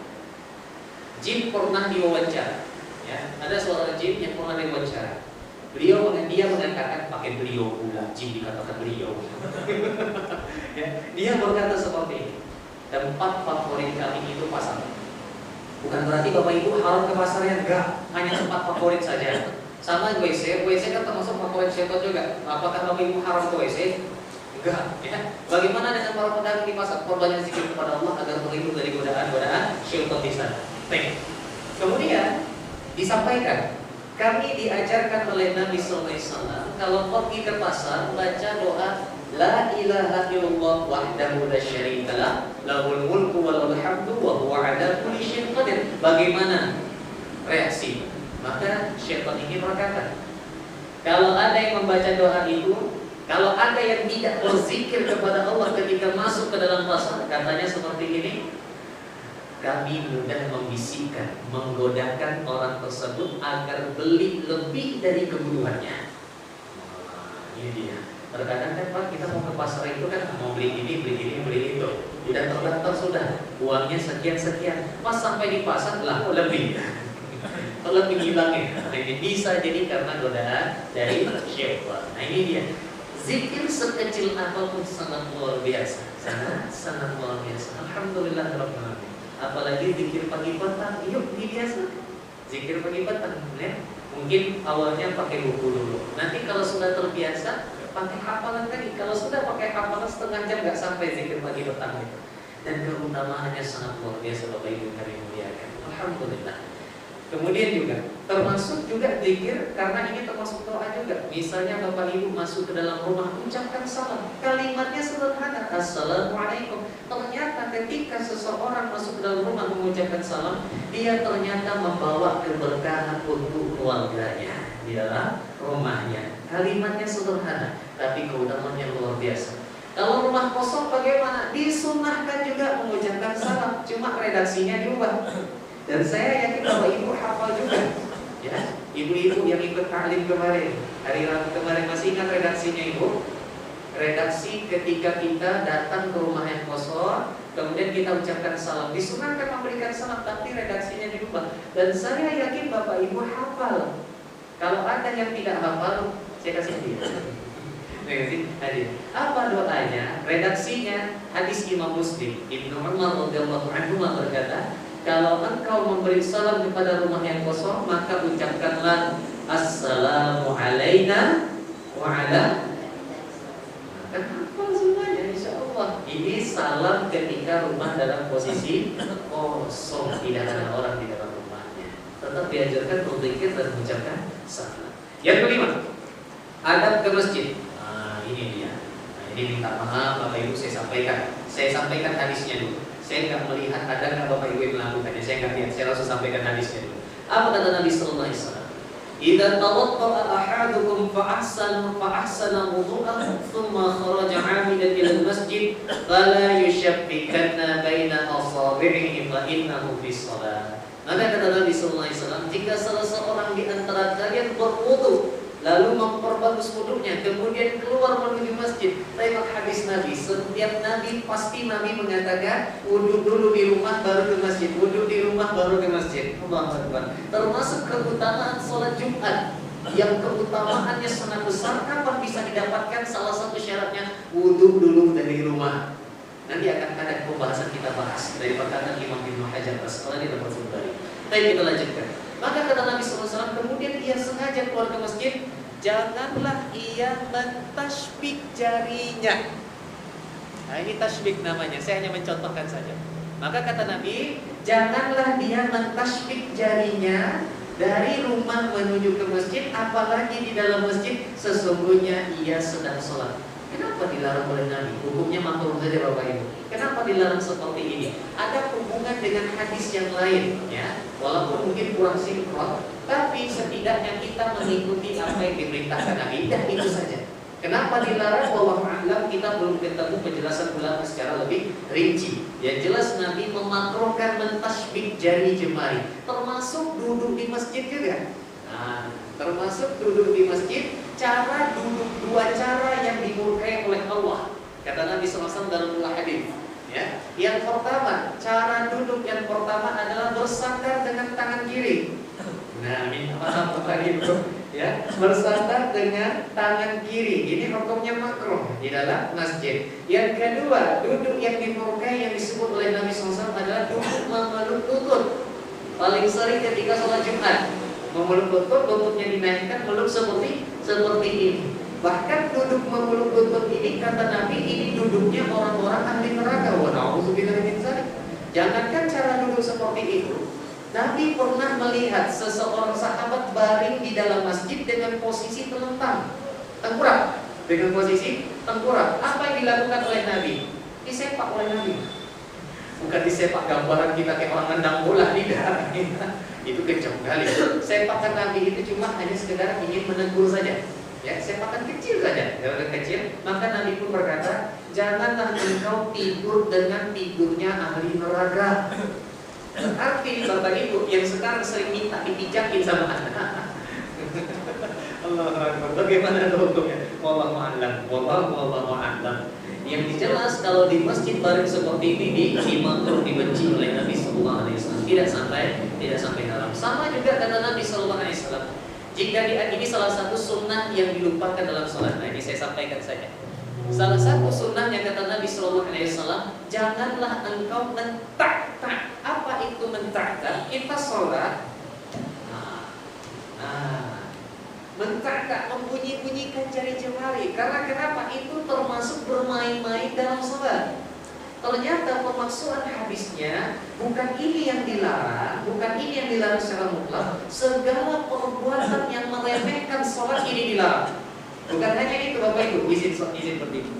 jin pernah diwawancara. Ya, ada seorang jin yang pernah diwawancara. Dia mengatakan pakai beliau pula, jin dikatakan beliau. Ya, dia berkata seperti ini. Tempat favorit kami itu pasar. Bukan berarti Bapak Ibu harus ke pasarnya, enggak, hanya tempat favorit saja. Sama WC kan termasuk favorit syaitan juga. Apakah Bapak Ibu harus ke WC? Enggak, ya. Bagaimana dengan para pedagang di pasar? Korbannya zikir kepada Allah agar terhindar dari godaan syaitan di sana. Baik. Kemudian disampaikan, kami diajarkan oleh Nabi Sallallahu Alaihi Wasallam kalau pergi ke pasar baca doa La ilaha illallah wahdahu la syarikalah lahul mulku wa lahul hamdu wa huwa ala kulli syai'in qadir. Bagaimana reaksi? Maka syaitan ini berkata, kalau ada yang membaca doa itu, kalau ada yang tidak berzikir kepada Allah ketika masuk ke dalam pasar, katanya seperti ini, kami mudah membisikkan, menggodakan orang tersebut agar beli lebih dari kebutuhannya. Ini dia. Terkadang kan Pak, kita mau ke pasar itu kan mau beli ini, beli itu. Tidak terdaftar sudah, uangnya sekian. Pas sampai di pasar, lah lebih. Lebih hilangnya. Ini bisa jadi karena godaan dari syaitan. Nah ini dia. Zikir sekecil apapun sangat luar biasa. Sangat luar biasa. Alhamdulillahirabbil alamin. Apalagi zikir pagi petang, yuk biasa. Zikir pagi petang, ya. Mungkin awalnya pakai buku dulu. Nanti kalau sudah terbiasa, pakai hafalan tadi. Kalau sudah pakai hafalan setengah jam nggak sampai zikir pagi petang itu. Dan keutamaannya sangat luar biasa Bapak Ibu kami muliakan. Alhamdulillah. Kemudian juga termasuk juga zikir karena ini termasuk doa juga. Misalnya Bapak Ibu masuk ke dalam rumah, ucapkan salam. Kalimatnya sederhana, Assalamualaikum. Ternyata ketika seseorang masuk ke dalam rumah mengucapkan salam, dia ternyata membawa keberkahan untuk keluarganya di dalam rumahnya. Kalimatnya sederhana, tapi keutamaannya luar biasa. Kalau rumah kosong bagaimana? Disunahkan juga mengucapkan salam, cuma redaksinya diubah. Dan saya yakin Bapak Ibu hafal juga, ya. Ibu-ibu yang ikut taklim kemarin, hari Rabu kemarin, masih ingat redaksinya Ibu? Redaksi ketika kita datang ke rumah yang kosong, kemudian kemudian kita ucapkan salam. Disunahkan memberikan salam, tapi redaksinya dirubah. Dan saya yakin Bapak Ibu hafal. Kalau ada yang tidak hafal, saya kasih hadiah. Apa doanya? Redaksinya hadis Imam Muslim. Ibnu Umar radhiyallahu anhu berkata, kalau engkau memberi salam kepada rumah yang kosong, maka ucapkanlah assalamu alaina wa ala. Kenapa semuanya? Insya Allah. Ini salam ketika rumah dalam posisi kosong, tidak ada orang di dalam rumahnya. Tetap diajarkan berzikir dan mengucapkan salam. Yang kelima, adab ke masjid. Ini dia. Ini minta maaf Bapak Ibu, saya sampaikan hadisnya dulu. Saya nggak melihat ada nggak Bapak Ibu yang melakukannya. Saya nggak lihat. Saya langsung sampaikan hadisnya dulu. Apa kata Nabi Sallallahu Alaihi Wasallam? Idza tawadda'a ahadukum fa ahsana wudu'ahu thumma kharaja 'amidan ila al-masjid fala yushaffikanna baina asabi'ihi fa innahu fi shalah. Maka kata Nabi sallallahu alaihi wasallam, jika salah seorang di antara kalian berwudu lalu memperbagus wudunya kemudian keluar menuju masjid, tengok hadis Nabi. Setiap Nabi pasti Nabi mengatakan wudu dulu di rumah baru ke masjid, wudu di rumah baru ke masjid. Allahu Akbar. Termasuk keutamaan sholat Jumat yang keutamaannya sangat besar. Kapan bisa didapatkan? Salah satu syaratnya wudu dulu dari rumah. Nanti akan ada pembahasan kita bahas dari perkataan Imam Ibnu Hajar Asqalani dalam Fathul Bari. Baik, kita lanjutkan. Maka kata Nabi SAW, kemudian ia sengaja keluar ke masjid, janganlah ia mentashbik jarinya. Nah, ini tashbik namanya, saya hanya mencontohkan saja. Maka kata Nabi, janganlah dia mentashbik jarinya dari rumah menuju ke masjid, apalagi di dalam masjid, sesungguhnya ia sedang sholat. Kenapa dilarang oleh Nabi? Hukumnya makruh saja Bapak Ibu. Kenapa dilarang seperti ini? Ada hubungan dengan hadis yang lain, ya. Walaupun mungkin kurang sinkron, tapi setidaknya kita mengikuti apa yang diperintahkan Nabi. Dan itu saja. Kenapa dilarang? Wallahu a'lam, kita belum ketemu penjelasan ulama secara lebih rinci. Yang jelas Nabi memakruhkan mentashbik jari jemari, termasuk duduk di masjid juga. Nah, termasuk duduk di masjid, cara duduk dua cara yang dimurkai oleh Allah. Kata Nabi SAW dalam dua hadis. Ya, yang pertama, cara duduk yang pertama adalah bersandar dengan tangan kiri. Nah, minta maaf Bapak Ibu, ya, bersandar dengan tangan kiri. Ini hukumnya makruh di dalam masjid. Yang kedua, duduk yang dimurkai yang disebut oleh Nabi SAW adalah duduk memeluk lutut. Paling sering ketika sholat Jumat, memeluk lutut, lututnya dinaikkan, meluk seperti ini. Bahkan duduk memeluk lutut ini kata Nabi, ini duduknya orang-orang ahli neraka. Wa na'udzubillah min dzalik. Jangankan cara duduk seperti itu, Nabi pernah melihat seseorang sahabat baring di dalam masjid dengan posisi telentang, tengkurap, dengan posisi tengkurap. Apa yang dilakukan oleh Nabi? Disepak oleh Nabi. Bukan disepak gambaran kita kayak orang nendang bola, tidak. Itu kejam kali. Sepakan Nabi itu cuma hanya sekedar ingin menegur saja. Ya, sepakan kecil saja, kecil. Maka Nabi pun berkata, janganlah engkau tidur dengan tidurnya ahli neraka. Berarti Bapak Ibu yang sekarang sering minta dipijakin sama anak. Allah Akbar. Bagaimana hukumnya? Wallahu a'lam. Yang jelas kalau di masjid baring seperti ini dimakruh, dibenci oleh Nabi Sallallahu Alaihi Wasallam. Tidak sampai haram. Sama juga kata Nabi Sallallahu Alaihi Wasallam. Jika ini salah satu sunnah yang dilupakan dalam sholat. Nah, ini saya sampaikan saja. Salah satu sunnah yang kata Nabi Sallallahu Alaihi Wasallam, janganlah engkau mentak-tak. Apa itu mentak-tak? Kita sholat, mentak-tak, membunyi-bunyikan jari jemari. Karena kenapa? Itu termasuk bermain-main dalam sholat. Ternyata pemaksulan hadisnya bukan ini yang dilarang, secara mutlak. Segala perbuatan yang meremehkan sholat ini dilarang. Bukan hanya itu Bapak Ibu, izin berdiri.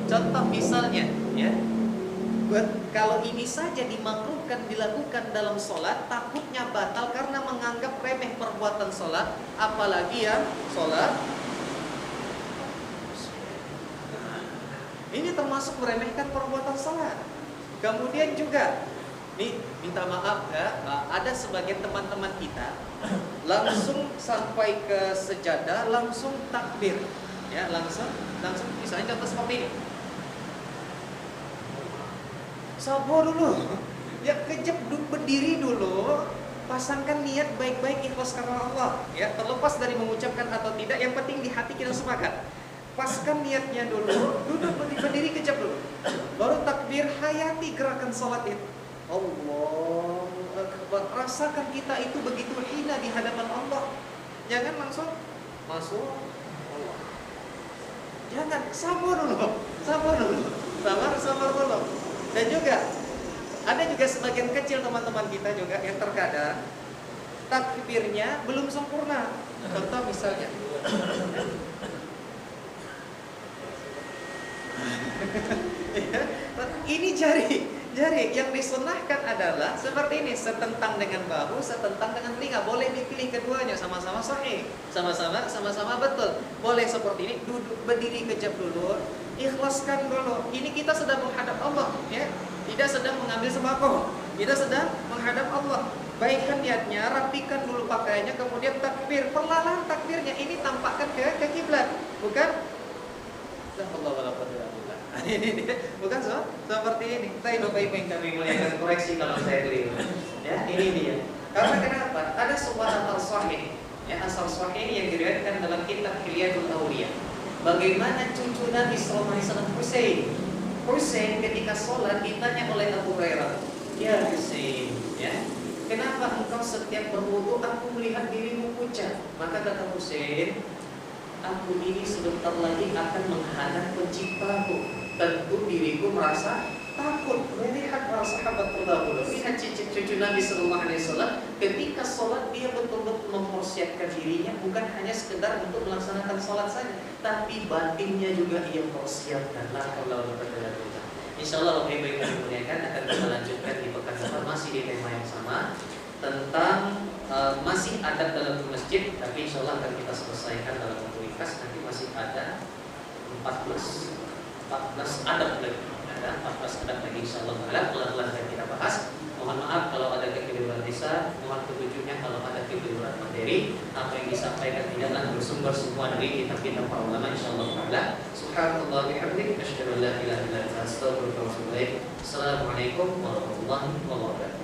Contoh misalnya, ya, kalau ini saja dimakruhkan dilakukan dalam sholat, takutnya batal karena menganggap remeh perbuatan sholat, apalagi yang sholat. Ini termasuk meremehkan perbuatan sholat. Kemudian juga, nih minta maaf ya, ada sebagian teman-teman kita langsung sampai ke sejadah langsung takbir, ya langsung misalnya contoh seperti ini. sabar dulu. Ya kejap berdiri dulu. Pasangkan niat baik-baik, ikhlas karena Allah. Ya, terlepas dari mengucapkan atau tidak, yang penting di hati kita sepakat. Paskan niatnya dulu, duduk berdiri kejap dulu. Baru takbir, hayati gerakan sholat itu. Allah Akbar. Rasakan kita itu begitu hina di hadapan Allah. Jangan langsung masuk Allah. Jangan, sabar dulu. Sabar dulu. Dan juga ada juga sebagian kecil teman-teman kita juga yang terkadang takbirnya belum sempurna. Contoh misalnya ini jari yang disunahkan adalah seperti ini, setentang dengan bahu, setentang dengan telinga. Boleh dipilih keduanya, sama-sama sahih, sama-sama betul. Boleh seperti ini, duduk berdiri kejap dulu, ikhlaskan dulu. Ini kita sedang menghadap Allah, ya. Tidak sedang mengambil sembako, kita sedang menghadap Allah. Baikkan niatnya, rapikan dulu pakaiannya, kemudian takbir, perlahan takbirnya. Ini tampakkan ke kiblat, bukan? Ini bukan seperti ini. Tapi Bapak Ibu yang kami muliakan, koreksi kalau saya keliru. Ya, ini dia. Karena kenapa? Ada sebuah asal sahih, ya, asal sahih yang diriwayatkan dalam kitab Hilyatul Auliya. Bagaimana cucu Nabi sallallahu alaihi wasallam Husain ketika sholat ditanya oleh Abu Hurairah, "Ya Husain, ya, kenapa engkau setiap berwudu aku melihat dirimu pucat?" Maka kata Husain, "Aku ini sebentar lagi akan menghadap penciptaku. Tentu diriku merasa takut melihat para sahabat terdahulu." Lihat cucu Nabi sallallahu alaihi wasallam ketika sholat dia betul-betul mempersiapkan dirinya, bukan hanya sekedar untuk melaksanakan sholat saja, tapi batinnya juga ia persiapkan. Insyaallah Bapak Ibu yang kami muliakan, akan kita lanjutkan di pekan depan masih di tema yang sama tentang masih adab dalam masjid, tapi insyaallah akan kita selesaikan dalam waktu ringkas. Nanti masih ada 14 adab lagi. Ada 14 adab lagi insyaallah pelan-pelan akan kita bahas. Mohon maaf kalau ada kekeliruan lisan, mohon petunjuknya kalau ada kekeliruan materi. Apa yang disampaikan tidaklah bersumber semua dari kitab-kitab para ulama insyaallah taala. Subhanallah bihamdihi, asyhadu an la ilaha illa anta, astaghfiruka wa atubu ilaik. Assalamualaikum warahmatullahi wabarakatuh.